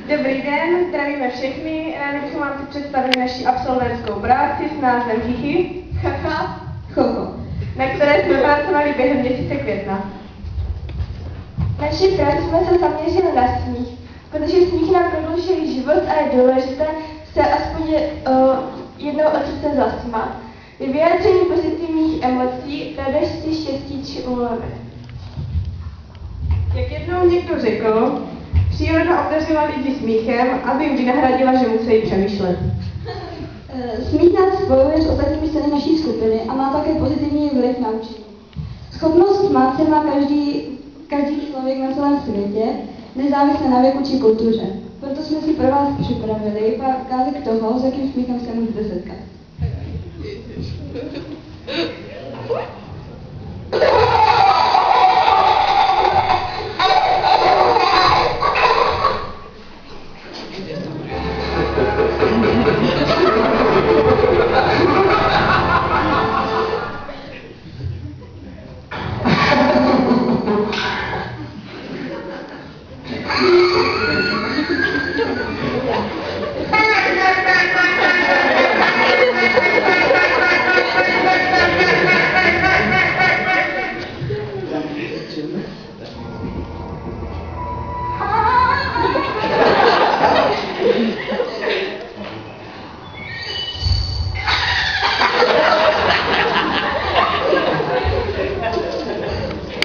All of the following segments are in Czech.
Dobrý den, zdravíme všechny. Rádi bychom vám představili naši absolventskou práci s názvem Hichy, chacha, chocho, na které jsme pracovali během měsíce května. Naši práci jsme se zaměřili na smích, protože smích nám prodlouží život a je důležité se aspoň jednou od srdce zasmát. Je vyjádření pozitivních emocí, radosti, štěstí či úlevy. Jak jednou někdo řekl, příroda obdařila lidi smíchem, aby jim vynahradila, že musí přemýšlet. Smích nás spojuje s ostatními členy naší skupiny a má také pozitivní vliv na učení. Schopnost smát se má každý člověk na celém světě, nezávisle na věku či kultuře. Proto jsme si pro vás připravili pár ukázek toho, s jakým smíchem se můžete setkat.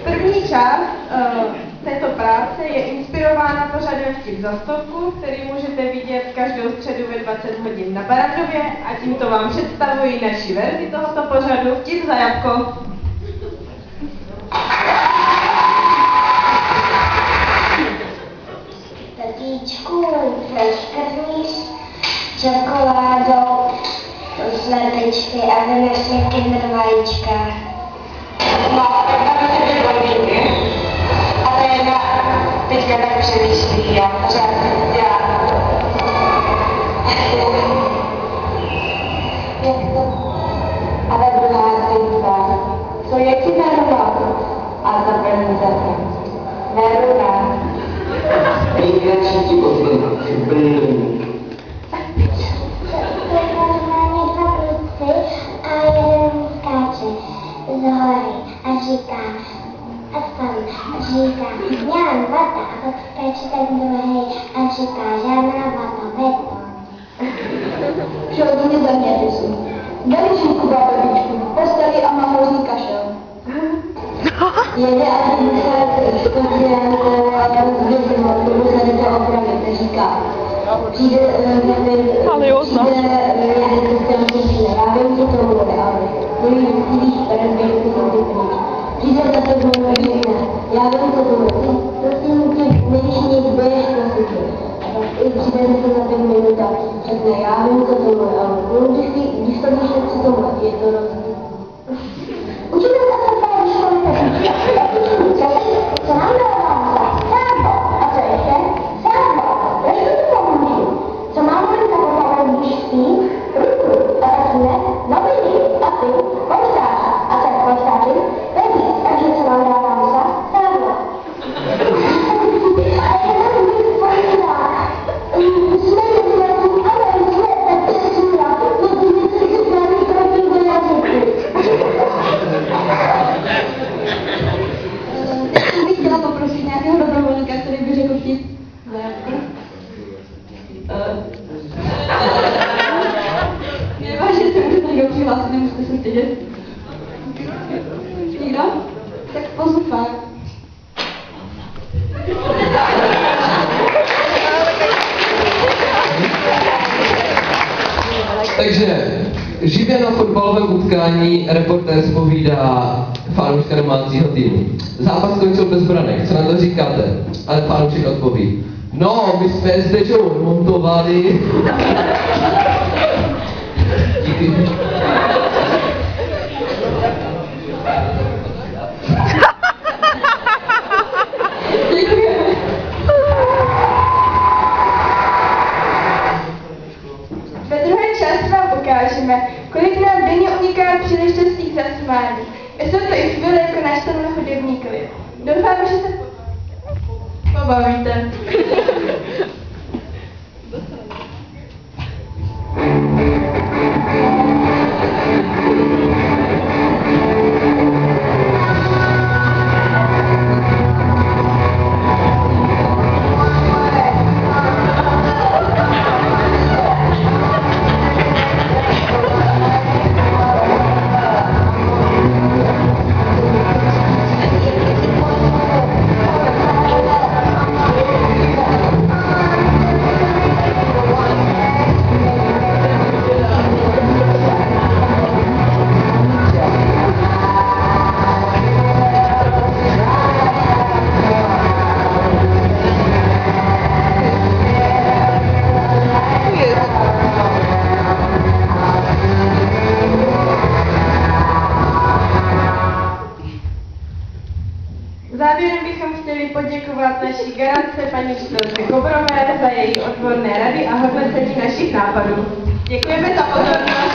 První část této práce je inspirována pořadem Vtip za stovku, který můžete vidět každou středu ve 20 hodin na Barandově a tímto vám představuji naši verzi tohoto pořadu Vtip za jabko. Tatíčku, zaškrtníš čokoládou z ledničky a vyneš mi Kinder vajíčka. No, tak máme se 2 hodiny. A Téna teďka tak přemýšlí, já. Jak to? Ale druhá zvízda. Co je ti darovat? A za peníze. Veruna. Největší divočina, úplně Normálně 2 kluci a jeden skáče z hory a říká, a tam říká, já mám vata, a pak skáče ten druhý a říká, žádná vata, beton. Přirozeně zaměřují. Veličí Kuba babičku, postaví a má hrozný kašel. Jede a vychází speciálkou a zbytnou, tomu se jde to opravit, říká. Přijde jede speciální, já vím, co to bude, ale můj víš, perezběrky jsou ty peníče. Přijde za tebou a řekne, já vím, co to bude, prosím tě, nevíš nic, budeš prosím. A pak přijde se za 5 minut a řekne, já vím, co to bude, ale když to víš, co to bude, je to rozdíl. Učíme se v škole, co nám dává? Sábo. A co ještě? Sábo. Trošku to pomůžu. Co mám mít taková, když spím? Ruku. A tak ne? Noviny. A ty? Polštář. A tak polštáři? Peníz. Takže co nám dává musa? Sábo. A já mám být polštář. Jsme nezvědní, ale jsme tak přesůra. Musíme si připravit první do jazyky. Teď bych chtěla poprosit nějakého dobrovolníka, který by řekl vtip. Nevážně se můžete někdo přihlásit, nemusíte se stydět. Nikdo? Tak pozvu fakt. Takže živě na fotbalovém utkání reportér zpovídá fanouška domácího týmu. Zápas skončil bez branek, co na to říkáte? Ale fanoušek odpoví. No, my jsme s Dečou montovali. Díky. Kolikrát denně uniká příležitostí k zasmání. Jsou to i chvíle jako náš tenhle hudební klip. Doufám, že se pobavíte. Závěrem bychom chtěli poděkovat naší garantce paní učitelce Kobrové za její odborné rady a hodnocení našich nápadů. Děkujeme za pozornost.